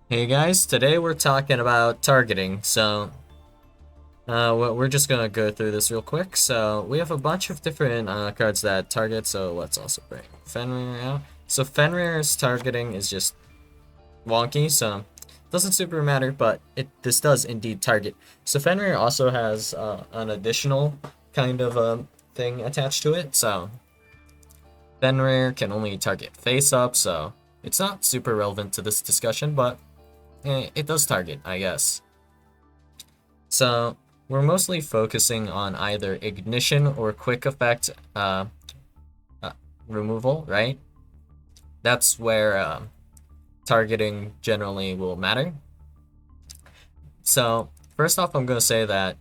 Hey guys, today we're talking about targeting. We're just gonna go through this real quick. So, we have a bunch of different cards that target. So, let's also bring Fenrir out. So, Fenrir's targeting is just wonky, so doesn't super matter, but this does indeed target. So, Fenrir also has an additional kind of thing attached to it. So, Fenrir can only target face up, so it's not super relevant to this discussion, but it does target, I guess. So we're mostly focusing on either ignition or quick effect uh, removal, right? That's where targeting generally will matter. So first off, I'm going to say that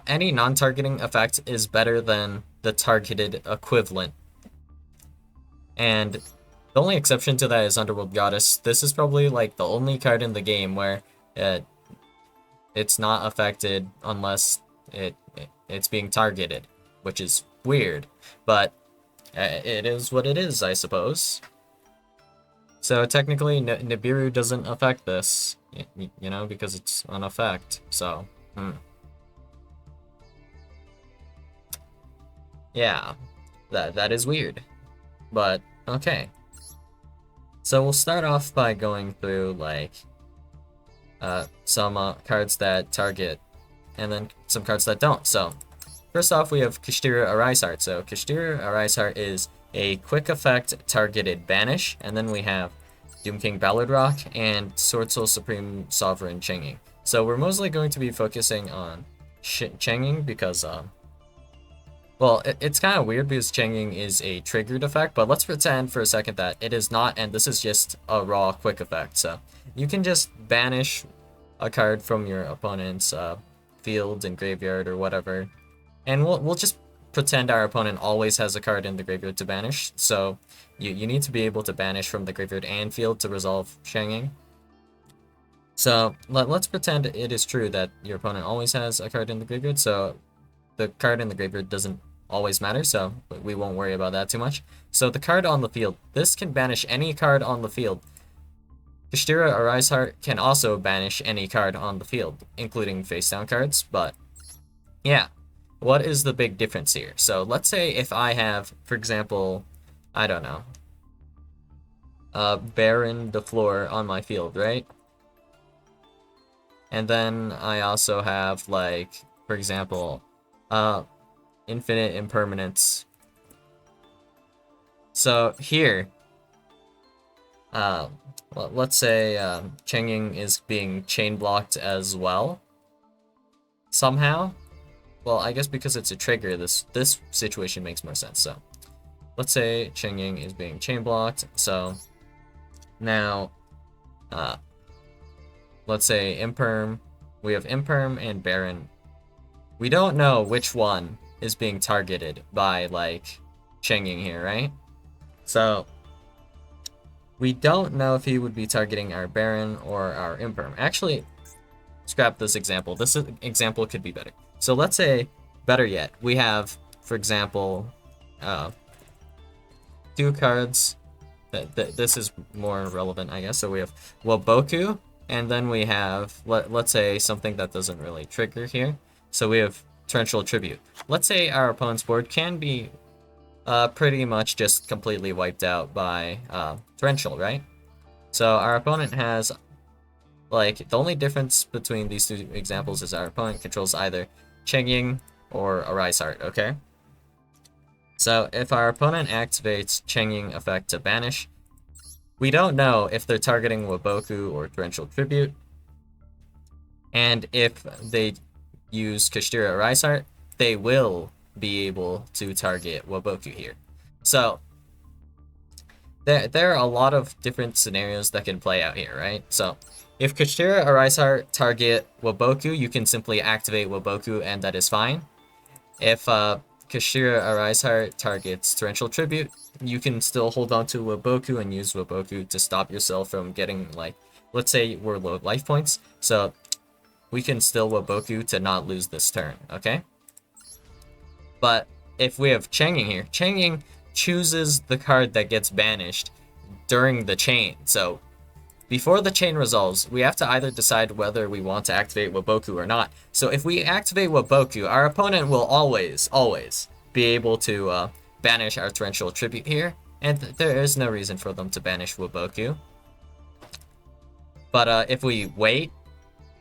any non-targeting effect is better than the targeted equivalent. And the only exception to that is Underworld Goddess. This is probably like the only card in the game where uh, it's not affected unless it's being targeted, which is weird, but it is what it is, I suppose. So technically, Nibiru doesn't affect this, you know, because it's an effect. So, yeah, that is weird, but okay. So we'll start off by going through like some cards that target, and then some cards that don't. So first off, we have Kashtira Arise Heart. So Kashtira Arise Heart is a quick effect targeted banish, and then we have Doom King Ballad Rock and Sword Soul Supreme Sovereign Changing. So we're mostly going to be focusing on Changing because well, it's kind of weird because Changing is a triggered effect, but let's pretend for a second that it is not, and this is just a raw quick effect. So you can just banish a card from your opponent's field and graveyard or whatever, and we'll just pretend our opponent always has a card in the graveyard to banish. So you need to be able to banish from the graveyard and field to resolve Changing. So let's pretend it is true that your opponent always has a card in the graveyard. So the card in the graveyard doesn't always matter, so we won't worry about that too much. So the card on the field, this can banish any card on the field. Kashtira Arise Heart can also banish any card on the field, including face down cards, but yeah. What is the big difference here? So let's say if I have, for example, I don't know, Baron the Floor on my field, right? And then I also have like, for example, infinite impermanence. So here, well, let's say Changing is being chain blocked as well. Somehow. Well, I guess because it's a trigger, this situation makes more sense. So let's say Changing is being chain blocked. So now, let's say Imperm. We have Imperm and Baron. We don't know which one is being targeted by like Changing here, right? So we don't know if he would be targeting our Baron or our Imperm. Actually, scrap this example. This example could be better. So let's say, better yet, we have, for example, two cards. This is more relevant, I guess. So we have Waboku, and then we have, let's say, something that doesn't really trigger here. So we have Torrential Tribute. Let's say our opponent's board can be pretty much just completely wiped out by Torrential, right? So our opponent has, like, the only difference between these two examples is our opponent controls either Changing or Arise Heart, okay? So if our opponent activates Changing effect to banish, we don't know if they're targeting Waboku or Torrential Tribute. And if they use Kashtira Arise Heart, they will be able to target Waboku here. So there are a lot of different scenarios that can play out here, right? So if Kashtira Arise Heart target Waboku, you can simply activate Waboku and that is fine. If Kashtira Arise Heart targets Torrential Tribute, you can still hold on to Waboku and use Waboku to stop yourself from getting, like, let's say we're low life points, so we can still Waboku to not lose this turn, okay? But if we have Changing here, Changing chooses the card that gets banished during the chain, so before the chain resolves, we have to either decide whether we want to activate Waboku or not. So if we activate Waboku, our opponent will always be able to banish our Torrential Tribute here, and there is no reason for them to banish Waboku. But if we wait,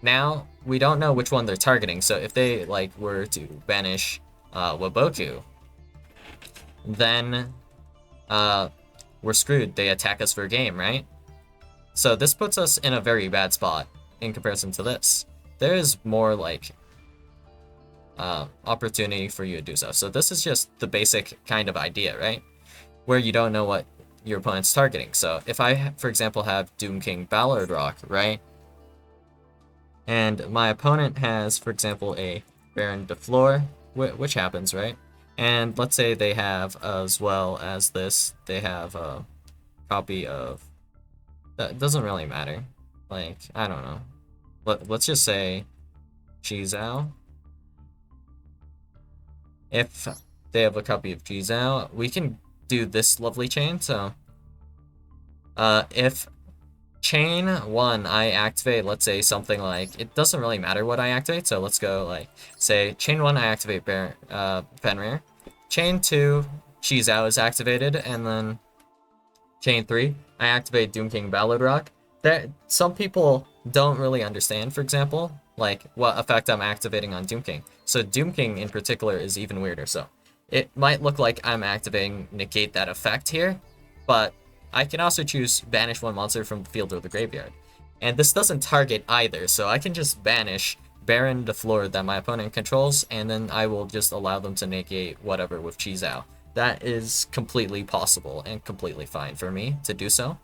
now we don't know which one they're targeting. So if they like were to banish Waboku, then we're screwed. They attack us for a game, right? So this puts us in a very bad spot in comparison to this. There is more like opportunity for you to do so. So this is just the basic kind of idea, right? Where you don't know what your opponent's targeting. So if I, for example, have Doom King Ballard Rock, right? And my opponent has, for example, a Baron de Fleur, which happens, right? And let's say they have, as well as this, they have a copy of... That doesn't really matter. Like, I don't know. Let's just say yugioh. If they have a copy of yugioh, we can do this lovely chain. So, if chain 1 I activate, let's say something like, it doesn't really matter what I activate, so let's go like, say chain 1 I activate Fenrir, chain 2 yugioh is activated, and then chain 3 I activate Doom King Ballad Rock. Some people don't really understand, for example, like what effect I'm activating on Doom King. So Doom King in particular is even weirder. So it might look like I'm activating negate that effect here, but I can also choose banish one monster from the field or the graveyard. And this doesn't target either, so I can just banish Baron de Fleur that my opponent controls, and then I will just allow them to negate whatever with yugioh. That is completely possible and completely fine for me to do so.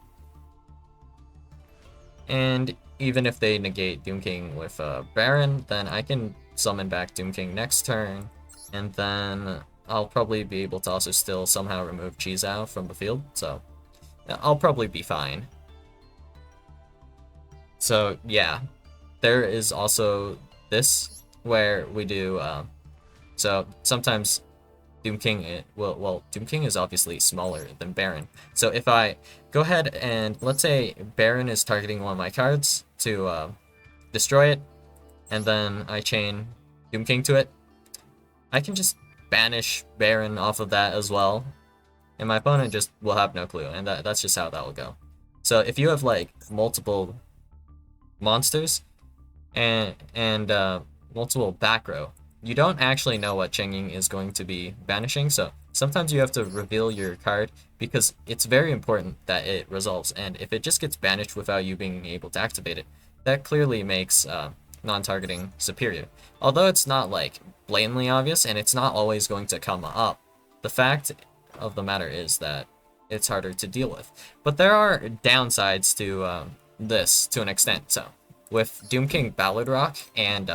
And even if they negate Doom King with Baron, then I can summon back Doom King next turn, and then I'll probably be able to also still somehow remove yugioh from the field, so I'll probably be fine. So yeah, there is also this where we do, so sometimes Doom King, Doom King is obviously smaller than Baron. So if I go ahead and, let's say Baron is targeting one of my cards to destroy it, and then I chain Doom King to it, I can just banish Baron off of that as well, and my opponent just will have no clue, and that's just how that will go. So if you have like multiple monsters and multiple back row, you don't actually know what Changing is going to be banishing, so sometimes you have to reveal your card because it's very important that it resolves, and if it just gets banished without you being able to activate it, that clearly makes non-targeting superior. Although it's not like blatantly obvious, and it's not always going to come up, the fact of the matter is that it's harder to deal with. But there are downsides to this to an extent. So with Doom King Ballad Rock and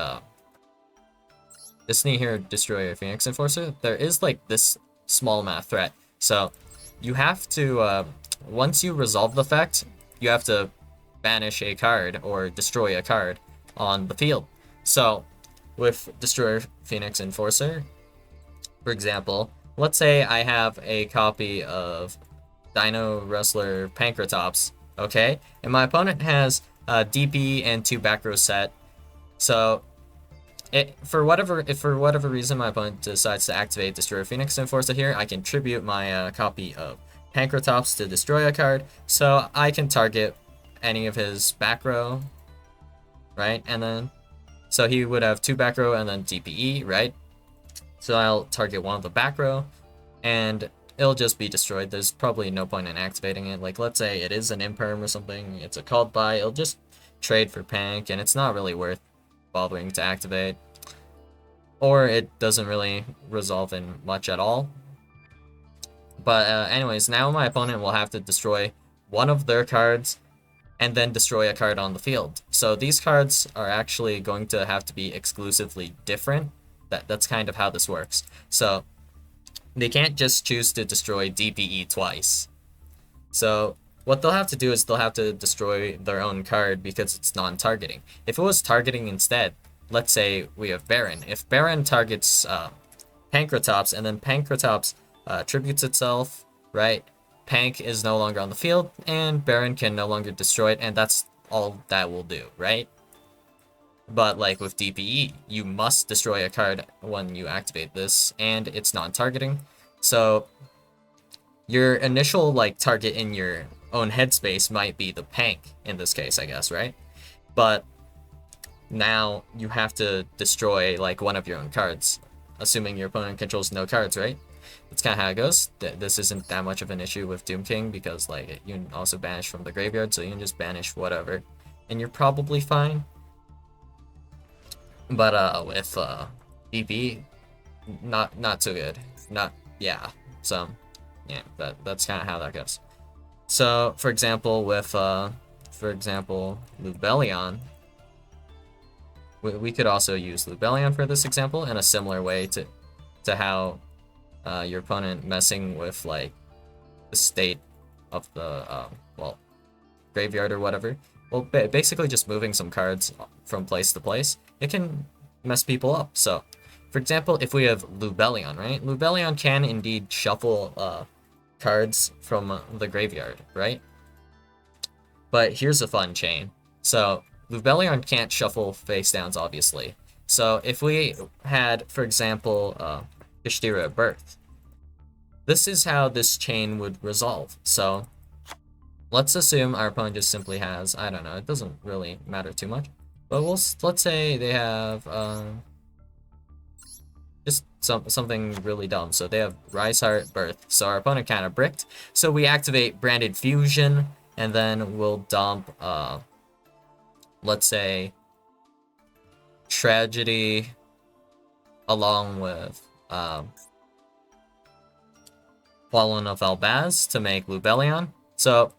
Destiny Hero Destroyer Phoenix Enforcer, there is like this small amount of threat. So you have to, once you resolve the effect, you have to banish a card or destroy a card on the field. So with Destroyer Phoenix Enforcer, for example, let's say I have a copy of Dino Wrestler Pankratops, okay? And my opponent has DP and 2 back row set. So if for whatever reason my opponent decides to activate Destroyer Phoenix Enforcer here, I can tribute my copy of Pankratops to destroy a card, so I can target any of his back row, right? And then, so he would have 2 back row and then DPE, right? So I'll target one of the back row, and it'll just be destroyed. There's probably no point in activating it. Like, let's say it is an imperm or something, it's a called by, it'll just trade for Pank, and it's not really worth bothering to activate. Or it doesn't really resolve in much at all. But anyways, now my opponent will have to destroy one of their cards and then destroy a card on the field. So these cards are actually going to have to be exclusively different. That's kind of how this works. So they can't just choose to destroy DPE twice. So what they'll have to do is they'll have to destroy their own card because it's non-targeting. If it was targeting instead, let's say we have Baron. If Baron targets Pankratops and then Pankratops tributes itself, right? Pank is no longer on the field, and Baron can no longer destroy it, and that's all that will do, right? But like with DPE, you must destroy a card when you activate this, and it's non-targeting. So your initial like target in your own headspace might be the Pank in this case, I guess, right? But now you have to destroy like one of your own cards, assuming your opponent controls no cards, right? That's kind of how it goes. This isn't that much of an issue with Doom King because like you can also banish from the graveyard, so you can just banish whatever, and you're probably fine. But with DP, not so good. Not yeah. So yeah, that's kind of how that goes. So for example, with Lubellion, we could also use Lubellion for this example in a similar way to how your opponent messing with like the state of the well, graveyard or whatever. Well, basically just moving some cards from place to place. It can mess people up. So, for example, if we have Lubellion, right? Lubellion can indeed shuffle cards from the graveyard, right? But here's a fun chain. So, Lubellion can't shuffle face downs, obviously. So, if we had, for example, Yshtira Birth, this is how this chain would resolve. So, let's assume our opponent just simply has, I don't know, it doesn't really matter too much. But let's say they have just something really dumb. So they have Rise Heart Birth. So our opponent kind of bricked. So we activate Branded Fusion, and then we'll dump, let's say, Tragedy along with Fallen of Albaz to make Lubellion. So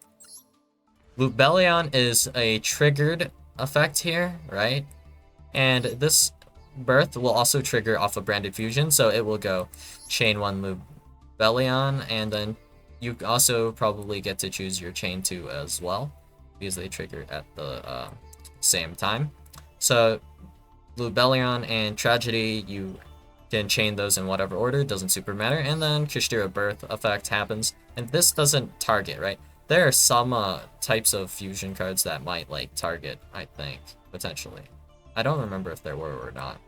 Lubellion is a triggered effect here, right? And this Birth will also trigger off of Branded Fusion, so it will go Chain 1 Lubellion, and then you also probably get to choose your Chain 2 as well, because they trigger at the same time. So Lubellion and Tragedy, you can chain those in whatever order, doesn't super matter, and then Yshtira Birth effect happens, and this doesn't target, right? There are some types of fusion cards that might like target, I think, potentially. I don't remember if there were or not,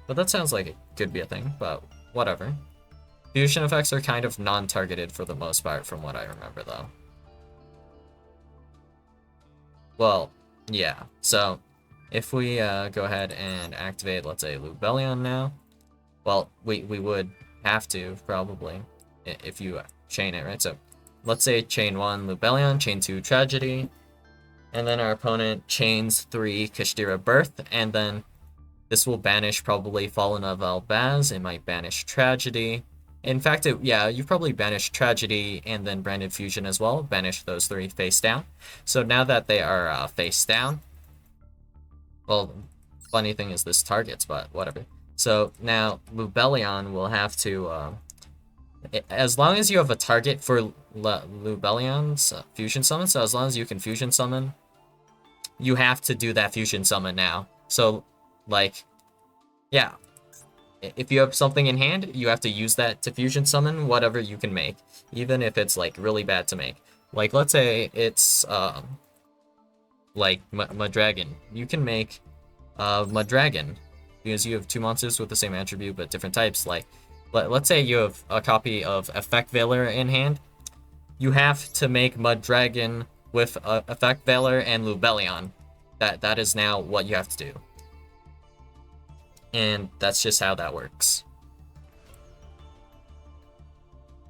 but that sounds like it could be a thing, but whatever. Fusion effects are kind of non-targeted for the most part from what I remember, though. Well, yeah, so if we go ahead and activate, let's say, Lubellion now, well, we would have to, probably, if you chain it, right? So let's say chain 1 Lubellion, chain 2 Tragedy, and then our opponent chains 3 Yshtira Birth, and then this will banish probably Fallen of Albaz. It might banish Tragedy. In fact, yeah, you probably banish Tragedy and then Branded Fusion as well. Banish those 3 face down. So now that they are face down, well, funny thing is this targets, but whatever. So now Lubellion will have to, as long as you have a target for Lubellion's fusion summon, so as long as you can fusion summon, you have to do that fusion summon now. So, like, yeah, if you have something in hand, you have to use that to fusion summon whatever you can make, even if it's like really bad to make. Like, let's say it's like Mudragon. You can make Mudragon because you have 2 monsters with the same attribute but different types. Like, let's say you have a copy of Effect Veiler in hand. You have to make Mudragon with Effect Veiler and Lubellion. That is now what you have to do. And that's just how that works.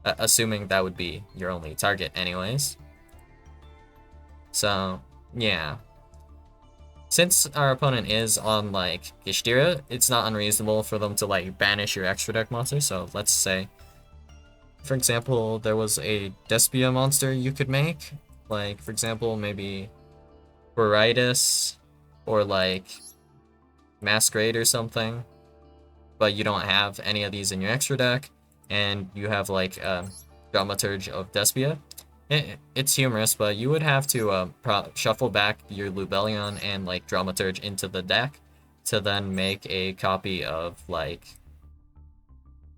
Assuming that would be your only target anyways. So, yeah. Since our opponent is on, like, Yshtira, it's not unreasonable for them to, like, banish your extra deck monster. So, let's say, for example, there was a Despia monster you could make. Like, for example, maybe Boritis or, like, Masquerade or something. But you don't have any of these in your extra deck. And you have, like, Dramaturge of Despia. It's humorous, but you would have to shuffle back your Lubellion and like Dramaturge into the deck to then make a copy of like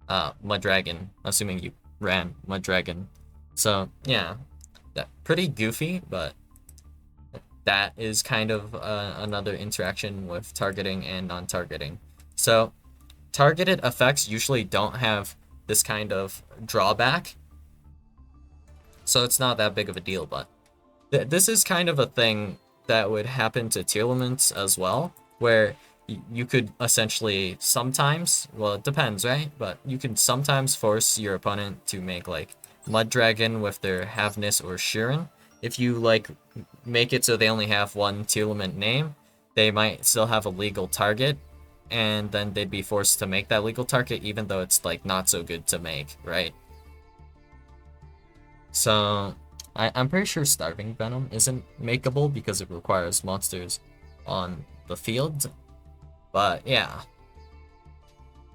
Mudragon, assuming you ran Mudragon. So yeah, that pretty goofy, but that is kind of another interaction with targeting and non-targeting. So targeted effects usually don't have this kind of drawback, so it's not that big of a deal, but this is kind of a thing that would happen to tier limits as well, where you could essentially sometimes, well, it depends, right? But you can sometimes force your opponent to make like Mud Dragon with their Havness or Shirin. If you like make it so they only have one tier limit name, they might still have a legal target, and then they'd be forced to make that legal target even though it's like not so good to make, right? So I'm pretty sure Starving Venom isn't makeable because it requires monsters on the field. But yeah,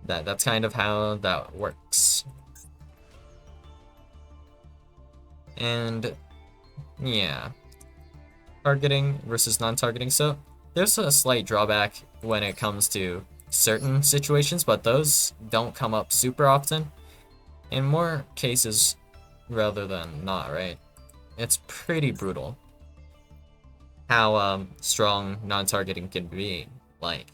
that's kind of how that works. And yeah, targeting versus non-targeting. So there's a slight drawback when it comes to certain situations, but those don't come up super often. In more cases rather than not, right? It's pretty brutal how strong non-targeting can be. Like,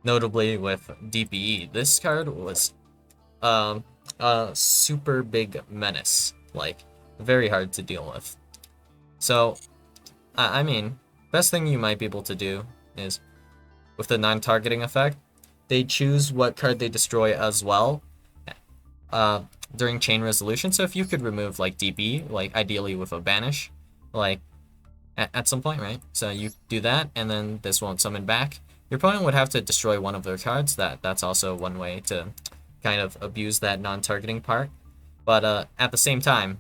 notably with DPE, this card was a super big menace, like very hard to deal with. So, I mean, best thing you might be able to do is with the non-targeting effect, they choose what card they destroy as well uh, during chain resolution. So if you could remove like DP, like ideally with a banish, like at some point, right? So you do that, and then this won't summon back. Your opponent would have to destroy one of their cards. That's also one way to kind of abuse that non-targeting part. But at the same time,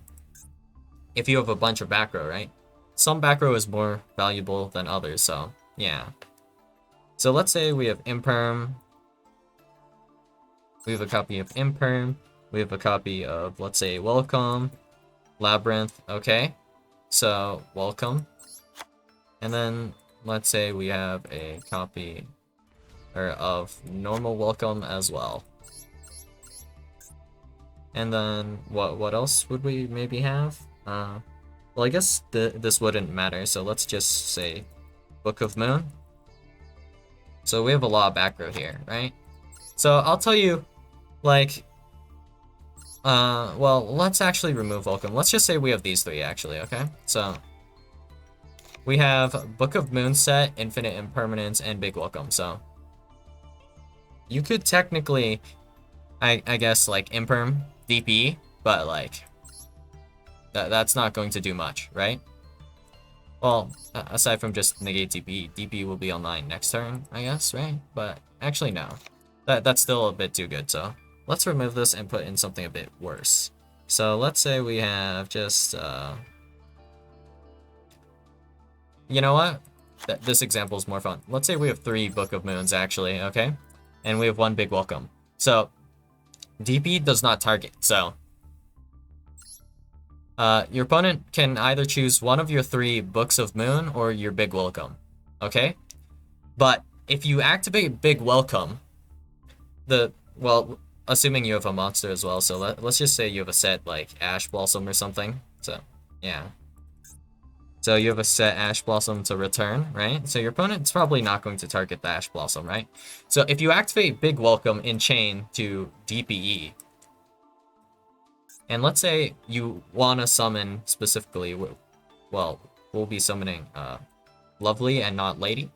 if you have a bunch of back row, right? Some back row is more valuable than others, so yeah. So let's say we have Imperm. We have a copy of Imperm. We have a copy of, let's say, Welcome, Labyrinth. Okay, so Welcome. And then let's say we have a copy of normal Welcome as well. And then what else would we maybe have? Well, I guess this wouldn't matter, so let's just say Book of Moon. So we have a lot of back row here, right? So I'll tell you, like, well, let's actually remove Welcome. Let's just say we have these three, actually, okay? So we have Book of Moon set, Infinite Impermanence, and Big Welcome, so you could technically, I guess, like, Imperm, DP, but, like, that's not going to do much, right? Well, aside from just negate DP, DP will be online next turn, I guess, right? But actually, no. That's still a bit too good, so let's remove this and put in something a bit worse. So let's say we have just, you know what? This example is more fun. Let's say we have 3 Book of Moons, actually, okay? And we have 1 Big Welcome. So, DP does not target, so your opponent can either choose one of your 3 Books of Moon or your Big Welcome, okay? But if you activate Big Welcome, well, assuming you have a monster as well, so let's just say you have a set like Ash Blossom or something. So, yeah. So you have a set Ash Blossom to return, right? So your opponent's probably not going to target the Ash Blossom, right? So if you activate Big Welcome in chain to DPE, and let's say you want to summon specifically, well, we'll be summoning Lovely and not Lady.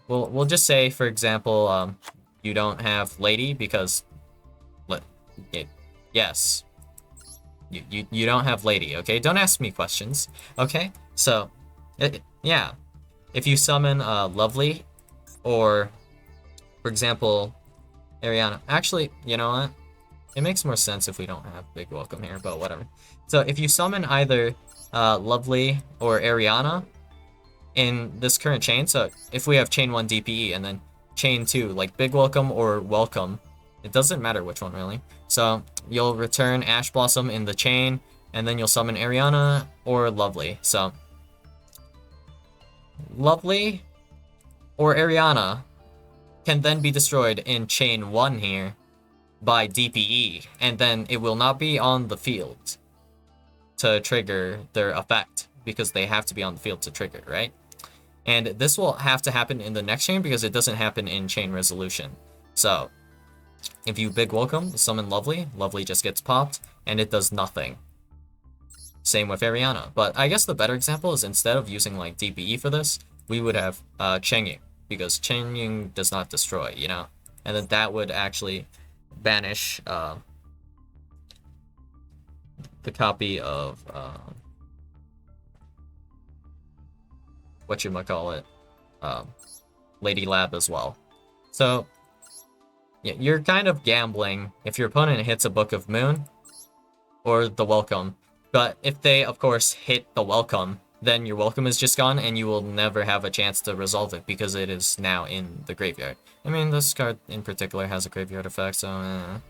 We'll just say, for example, you don't have Lady because, yes, you don't have Lady, okay? Don't ask me questions, okay? So, yeah, if you summon Lovely, or, for example, Ariana. Actually, you know what? It makes more sense if we don't have Big Welcome here, but whatever. So if you summon either Lovely or Ariana in this current chain, so if we have chain 1 DPE and then chain 2, like Big Welcome or Welcome, it doesn't matter which one really. So you'll return Ash Blossom in the chain, and then you'll summon Ariana or Lovely. So Lovely or Ariana can then be destroyed in chain 1 here, by DPE, and then it will not be on the field to trigger their effect, because they have to be on the field to trigger, right? And this will have to happen in the next chain because it doesn't happen in chain resolution. So if you big welcome, summon Lovely, Lovely just gets popped, and it does nothing. Same with Ariana. But I guess the better example is, instead of using like DPE for this, we would have Chengying, because Chengying does not destroy, you know? And then that would actually banish the copy of whatchamacallit, Lady Lab as well. So yeah, you're kind of gambling if your opponent hits a Book of Moon or the Welcome. But if they, of course, hit the Welcome, then your Welcome is just gone, and you will never have a chance to resolve it because it is now in the graveyard. I mean, this card in particular has a graveyard effect, so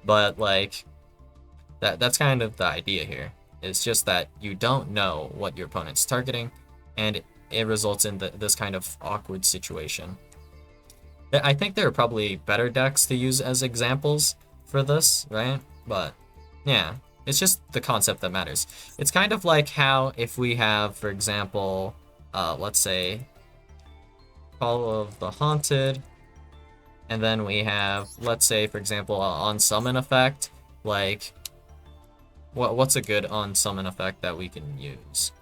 but like that's kind of the idea here. It's just that you don't know what your opponent's targeting, and it results in this kind of awkward situation. I think there are probably better decks to use as examples for this, right? But yeah, it's just the concept that matters. It's kind of like how if we have, for example, let's say Call of the Haunted, and then we have, let's say, for example, on summon effect, like what's a good on summon effect that we can use?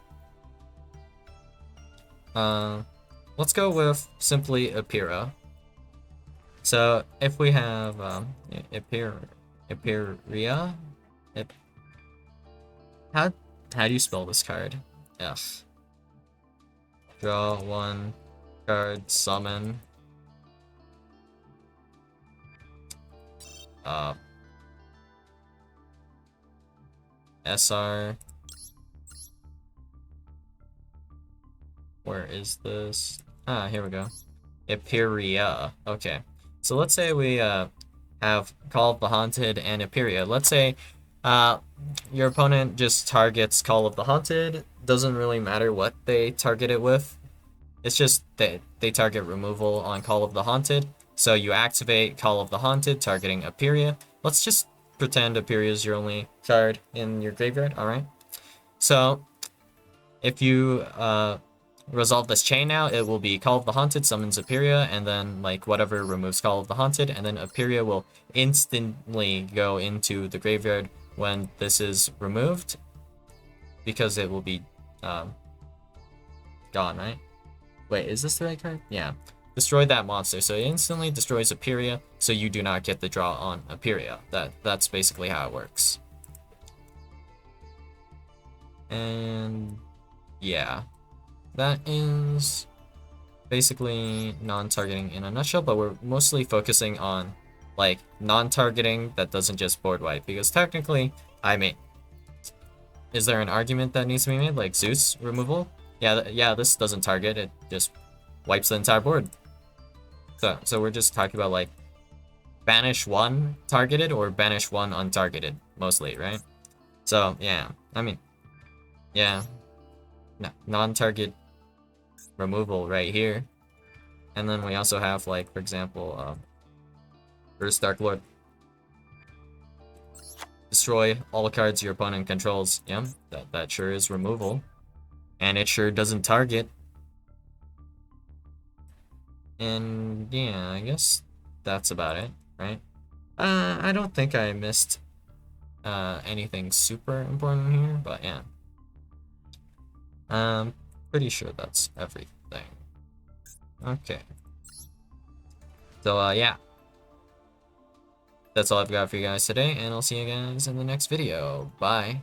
Let's go with simply Apira. So if we have Epiria, how do you spell this card? Ugh. Draw one card, summon. SR. Where is this? Ah, here we go. Epiria. Okay. So let's say we have Call of the Haunted and Epiria. Let's say your opponent just targets Call of the Haunted. Doesn't really matter what they target it with. It's just that they target removal on Call of the Haunted. So you activate Call of the Haunted, targeting Epiria. Let's just pretend Epiria is your only card in your graveyard. All right. So if you resolve this chain now, it will be Call of the Haunted, summons Epiria, and then like whatever removes Call of the Haunted, and then Epiria will instantly go into the graveyard when this is removed, because it will be gone, right? Wait, is this the right card? Yeah. Destroy that monster. So it instantly destroys Epiria, so you do not get the draw on Epiria. That's basically how it works. And yeah. That is basically non-targeting in a nutshell, but we're mostly focusing on like non-targeting that doesn't just board wipe, because technically, I mean, is there an argument that needs to be made, like Zeus removal? Yeah, this doesn't target, it just wipes the entire board. So we're just talking about like banish one targeted or banish one untargeted, mostly, right? So yeah, I mean, yeah, no, non-target removal right here. And then we also have, like, for example, Earth's Dark Lord. Destroy all the cards your opponent controls. Yeah, that sure is removal. And it sure doesn't target. And yeah, I guess that's about it, right? I don't think I missed anything super important here, but yeah. Pretty sure that's everything. Okay. So, yeah. That's all I've got for you guys today, and I'll see you guys in the next video. Bye.